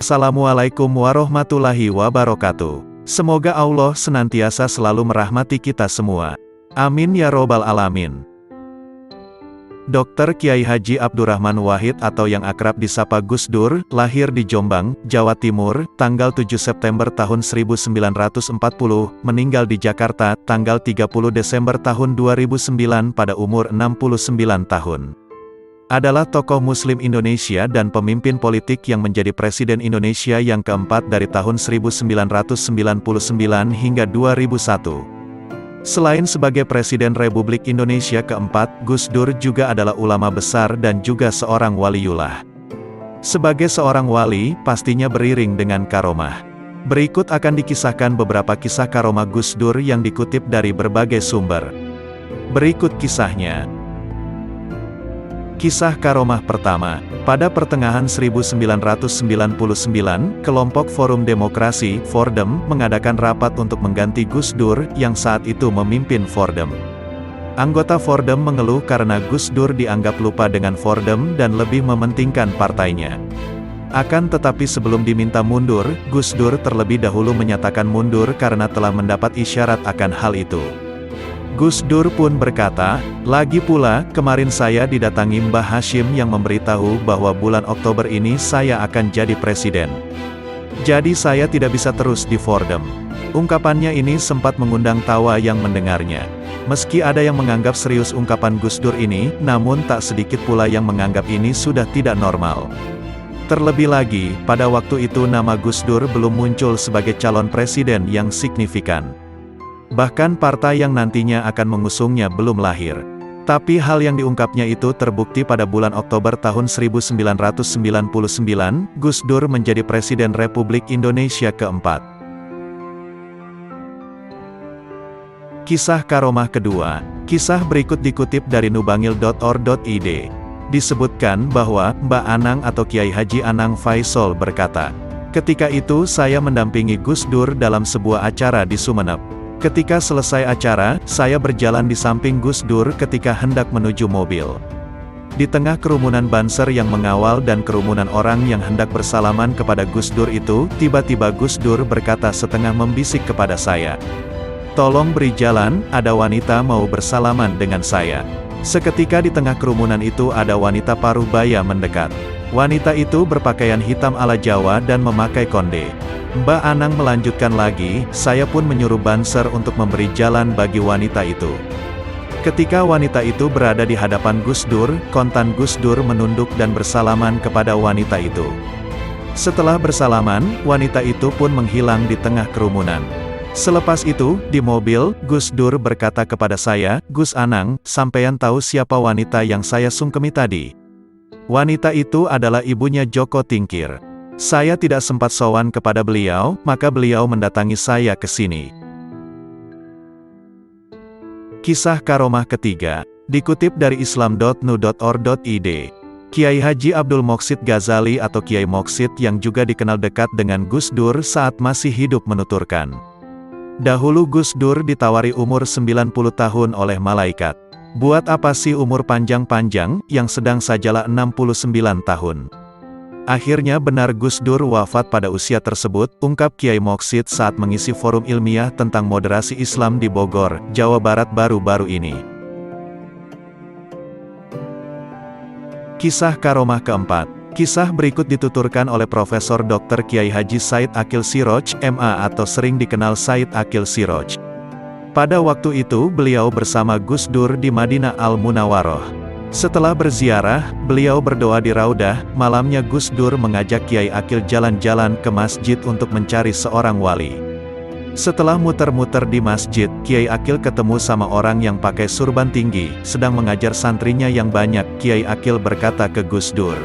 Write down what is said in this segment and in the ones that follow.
Assalamualaikum warahmatullahi wabarakatuh. Semoga Allah senantiasa selalu merahmati kita semua. Amin ya robbal alamin. Dr. Kiai Haji Abdurrahman Wahid atau yang akrab disapa Gus Dur, lahir di Jombang, Jawa Timur, tanggal 7 September tahun 1940, meninggal di Jakarta, tanggal 30 Desember tahun 2009 pada umur 69 tahun. Adalah tokoh Muslim Indonesia dan pemimpin politik yang menjadi Presiden Indonesia yang keempat dari tahun 1999 hingga 2001. Selain sebagai Presiden Republik Indonesia keempat, Gus Dur juga adalah ulama besar dan juga seorang waliullah. Sebagai seorang wali, pastinya beriring dengan karomah. Berikut akan dikisahkan beberapa kisah karomah Gus Dur yang dikutip dari berbagai sumber. Berikut kisahnya. Kisah karomah pertama. Pada pertengahan 1999, kelompok Forum Demokrasi, Fordem, mengadakan rapat untuk mengganti Gus Dur, yang saat itu memimpin Fordem. Anggota Fordem mengeluh karena Gus Dur dianggap lupa dengan Fordem dan lebih mementingkan partainya. Akan tetapi sebelum diminta mundur, Gus Dur terlebih dahulu menyatakan mundur karena telah mendapat isyarat akan hal itu. Gus Dur pun berkata, "Lagi pula, kemarin saya didatangi Mbah Hashim yang memberitahu bahwa bulan Oktober ini saya akan jadi presiden. Jadi saya tidak bisa terus di Fordem." Ungkapannya ini sempat mengundang tawa yang mendengarnya. Meski ada yang menganggap serius ungkapan Gus Dur ini, namun tak sedikit pula yang menganggap ini sudah tidak normal. Terlebih lagi, pada waktu itu nama Gus Dur belum muncul sebagai calon presiden yang signifikan. Bahkan partai yang nantinya akan mengusungnya belum lahir. Tapi hal yang diungkapnya itu terbukti pada bulan Oktober tahun 1999, Gus Dur menjadi Presiden Republik Indonesia keempat. Kisah karomah kedua. Kisah berikut dikutip dari nubangil.or.id. Disebutkan bahwa Mbak Anang atau Kiai Haji Anang Faisal berkata, "Ketika itu saya mendampingi Gus Dur dalam sebuah acara di Sumeneb. Ketika selesai acara, saya berjalan di samping Gus Dur ketika hendak menuju mobil. Di tengah kerumunan banser yang mengawal dan kerumunan orang yang hendak bersalaman kepada Gus Dur itu, tiba-tiba Gus Dur berkata setengah membisik kepada saya, 'Tolong beri jalan, ada wanita mau bersalaman dengan saya.' Seketika di tengah kerumunan itu ada wanita paruh baya mendekat. Wanita itu berpakaian hitam ala Jawa dan memakai konde. Mbak Anang melanjutkan lagi, saya pun menyuruh banser untuk memberi jalan bagi wanita itu. Ketika wanita itu berada di hadapan Gus Dur, kontan Gus Dur menunduk dan bersalaman kepada wanita itu. Setelah bersalaman, wanita itu pun menghilang di tengah kerumunan. Selepas itu, di mobil, Gus Dur berkata kepada saya, 'Gus Anang, sampeyan tahu siapa wanita yang saya sungkemi tadi?' Wanita itu adalah ibunya Joko Tingkir. Saya tidak sempat sowan kepada beliau, maka beliau mendatangi saya ke sini." Kisah karomah ketiga. Dikutip dari islam.nu.or.id. Kiai Haji Abdul Moqsid Ghazali atau Kiai Moqsid yang juga dikenal dekat dengan Gus Dur saat masih hidup menuturkan, "Dahulu Gus Dur ditawari umur 90 tahun oleh malaikat. Buat apa sih umur panjang-panjang, yang sedang sajalah 69 tahun. Akhirnya benar Gus Dur wafat pada usia tersebut," ungkap Kiai Moqsid saat mengisi forum ilmiah tentang moderasi Islam di Bogor, Jawa Barat baru-baru ini. Kisah karomah keempat. Kisah berikut dituturkan oleh Profesor Dr. Kiai Haji Said Akil Siroj, MA atau sering dikenal Said Akil Siroj. Pada waktu itu beliau bersama Gus Dur di Madinah Al-Munawwaroh. Setelah berziarah, beliau berdoa di Raudah. Malamnya Gus Dur mengajak Kiai Akil jalan-jalan ke masjid untuk mencari seorang wali. Setelah muter-muter di masjid, Kiai Akil ketemu sama orang yang pakai surban tinggi, sedang mengajar santrinya yang banyak. Kiai Akil berkata ke Gus Dur,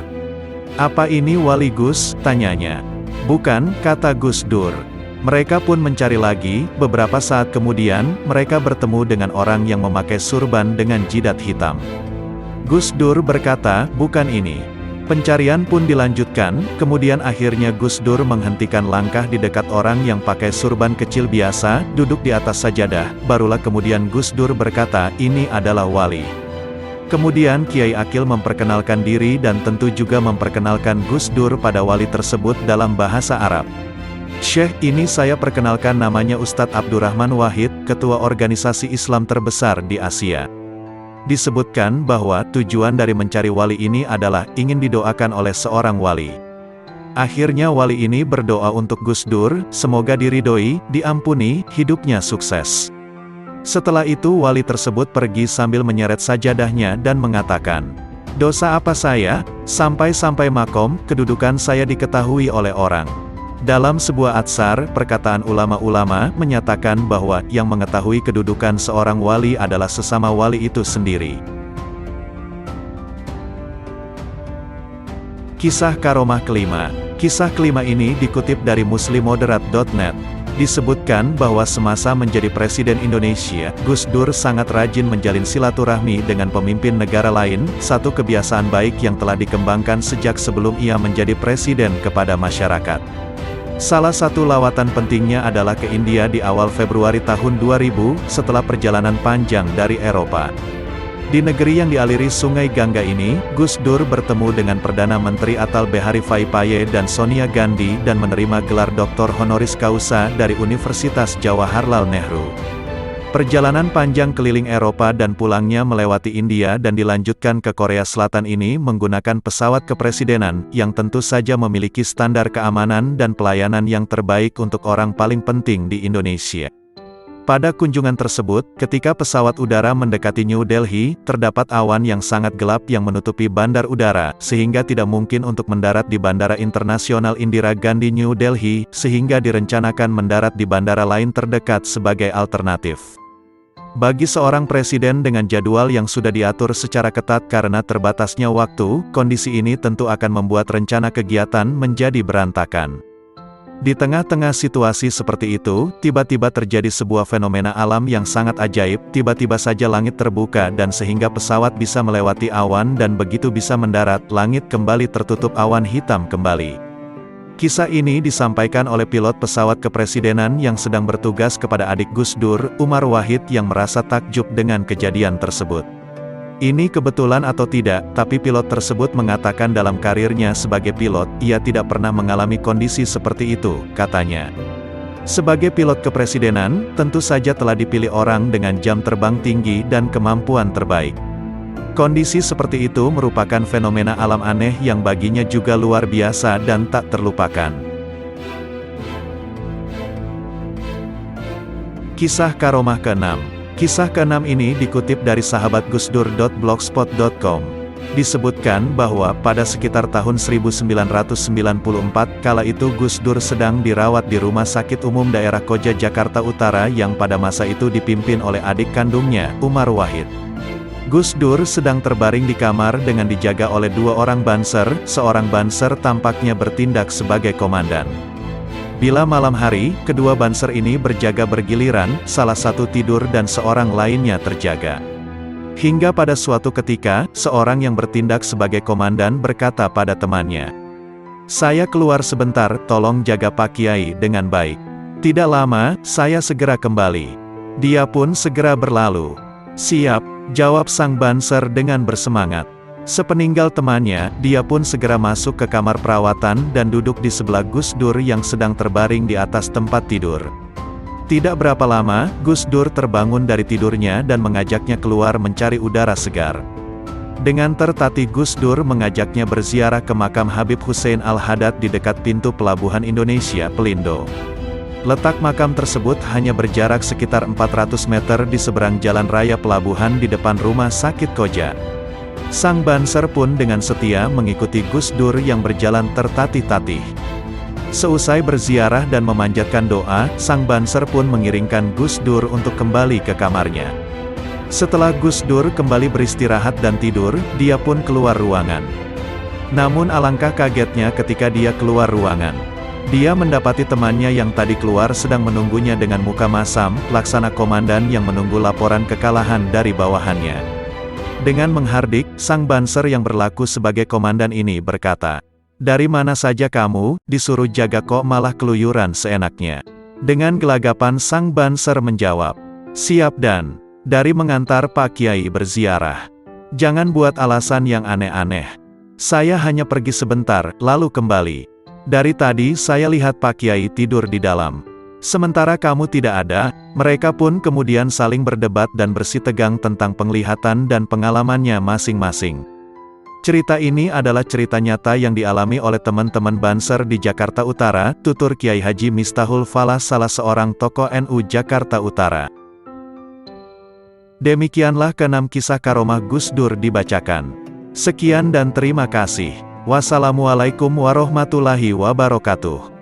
"Apa ini wali Gus?" tanyanya. "Bukan," kata Gus Dur. Mereka pun mencari lagi. Beberapa saat kemudian, mereka bertemu dengan orang yang memakai surban dengan jidat hitam. Gus Dur berkata, "Bukan ini." Pencarian pun dilanjutkan, kemudian akhirnya Gus Dur menghentikan langkah di dekat orang yang pakai surban kecil biasa, duduk di atas sajadah, barulah kemudian Gus Dur berkata, "Ini adalah wali." Kemudian Kiai Akil memperkenalkan diri dan tentu juga memperkenalkan Gus Dur pada wali tersebut dalam bahasa Arab. "Syekh, ini saya perkenalkan, namanya Ustadz Abdurrahman Wahid, ketua organisasi Islam terbesar di Asia." Disebutkan bahwa tujuan dari mencari wali ini adalah ingin didoakan oleh seorang wali. Akhirnya wali ini berdoa untuk Gus Dur, semoga diridhoi, diampuni, hidupnya sukses. Setelah itu wali tersebut pergi sambil menyeret sajadahnya dan mengatakan, "Dosa apa saya, sampai-sampai makom, kedudukan saya diketahui oleh orang." Dalam sebuah atsar, perkataan ulama-ulama menyatakan bahwa yang mengetahui kedudukan seorang wali adalah sesama wali itu sendiri. Kisah karomah kelima. Kisah kelima ini dikutip dari muslimmoderate.net. Disebutkan bahwa semasa menjadi Presiden Indonesia, Gus Dur sangat rajin menjalin silaturahmi dengan pemimpin negara lain, satu kebiasaan baik yang telah dikembangkan sejak sebelum ia menjadi presiden kepada masyarakat. Salah satu lawatan pentingnya adalah ke India di awal Februari tahun 2000, setelah perjalanan panjang dari Eropa. Di negeri yang dialiri Sungai Gangga ini, Gus Dur bertemu dengan Perdana Menteri Atal Bihari Vajpayee dan Sonia Gandhi dan menerima gelar Doktor Honoris Causa dari Universitas Jawaharlal Nehru. Perjalanan panjang keliling Eropa dan pulangnya melewati India dan dilanjutkan ke Korea Selatan ini menggunakan pesawat kepresidenan, yang tentu saja memiliki standar keamanan dan pelayanan yang terbaik untuk orang paling penting di Indonesia. Pada kunjungan tersebut, ketika pesawat udara mendekati New Delhi, terdapat awan yang sangat gelap yang menutupi bandar udara, sehingga tidak mungkin untuk mendarat di Bandara Internasional Indira Gandhi New Delhi, sehingga direncanakan mendarat di bandara lain terdekat sebagai alternatif. Bagi seorang presiden dengan jadwal yang sudah diatur secara ketat karena terbatasnya waktu, kondisi ini tentu akan membuat rencana kegiatan menjadi berantakan. Di tengah-tengah situasi seperti itu, tiba-tiba terjadi sebuah fenomena alam yang sangat ajaib, tiba-tiba saja langit terbuka dan sehingga pesawat bisa melewati awan dan begitu bisa mendarat, langit kembali tertutup awan hitam kembali. Kisah ini disampaikan oleh pilot pesawat kepresidenan yang sedang bertugas kepada adik Gus Dur, Umar Wahid, yang merasa takjub dengan kejadian tersebut. Ini kebetulan atau tidak, tapi pilot tersebut mengatakan dalam karirnya sebagai pilot, ia tidak pernah mengalami kondisi seperti itu, katanya. Sebagai pilot kepresidenan, tentu saja telah dipilih orang dengan jam terbang tinggi dan kemampuan terbaik. Kondisi seperti itu merupakan fenomena alam aneh yang baginya juga luar biasa dan tak terlupakan. Kisah karomah ke-6. Kisah ke-6 ini dikutip dari sahabatgusdur.blogspot.com. Disebutkan bahwa pada sekitar tahun 1994, kala itu Gus Dur sedang dirawat di Rumah Sakit Umum Daerah Koja Jakarta Utara yang pada masa itu dipimpin oleh adik kandungnya, Umar Wahid. Gus Dur sedang terbaring di kamar dengan dijaga oleh dua orang banser, seorang banser tampaknya bertindak sebagai komandan. Bila malam hari, kedua banser ini berjaga bergiliran, salah satu tidur dan seorang lainnya terjaga. Hingga pada suatu ketika, seorang yang bertindak sebagai komandan berkata pada temannya, "Saya keluar sebentar, tolong jaga Pak Kiai dengan baik." Tidak lama, saya segera kembali. Dia pun segera berlalu. "Siap," jawab sang banser dengan bersemangat. Sepeninggal temannya, dia pun segera masuk ke kamar perawatan dan duduk di sebelah Gus Dur yang sedang terbaring di atas tempat tidur. Tidak berapa lama, Gus Dur terbangun dari tidurnya dan mengajaknya keluar mencari udara segar. Dengan tertatih Gus Dur mengajaknya berziarah ke makam Habib Hussein Al-Haddad di dekat pintu pelabuhan Indonesia, Pelindo. Letak makam tersebut hanya berjarak sekitar 400 meter di seberang jalan raya pelabuhan di depan Rumah Sakit Koja. Sang banser pun dengan setia mengikuti Gus Dur yang berjalan tertatih-tatih. Seusai berziarah dan memanjatkan doa, sang banser pun mengiringkan Gus Dur untuk kembali ke kamarnya. Setelah Gus Dur kembali beristirahat dan tidur, dia pun keluar ruangan. Namun alangkah kagetnya ketika dia keluar ruangan. Dia mendapati temannya yang tadi keluar sedang menunggunya dengan muka masam, laksana komandan yang menunggu laporan kekalahan dari bawahannya. Dengan menghardik, sang banser yang berlaku sebagai komandan ini berkata, "Dari mana saja kamu, disuruh jaga kok malah keluyuran seenaknya." Dengan gelagapan sang banser menjawab, "Siap dan dari mengantar Pak Kiai berziarah." Jangan buat alasan yang aneh-aneh. Saya hanya pergi sebentar, lalu kembali. Dari tadi saya lihat Pak Kiai tidur di dalam. Sementara kamu tidak ada." Mereka pun kemudian saling berdebat dan bersitegang tentang penglihatan dan pengalamannya masing-masing. Cerita ini adalah cerita nyata yang dialami oleh teman-teman Banser di Jakarta Utara, tutur Kiai Haji Miftahul Falah, salah seorang tokoh NU Jakarta Utara. Demikianlah ke-6 kisah karomah Gus Dur dibacakan. Sekian dan terima kasih. Wassalamualaikum warahmatullahi wabarakatuh.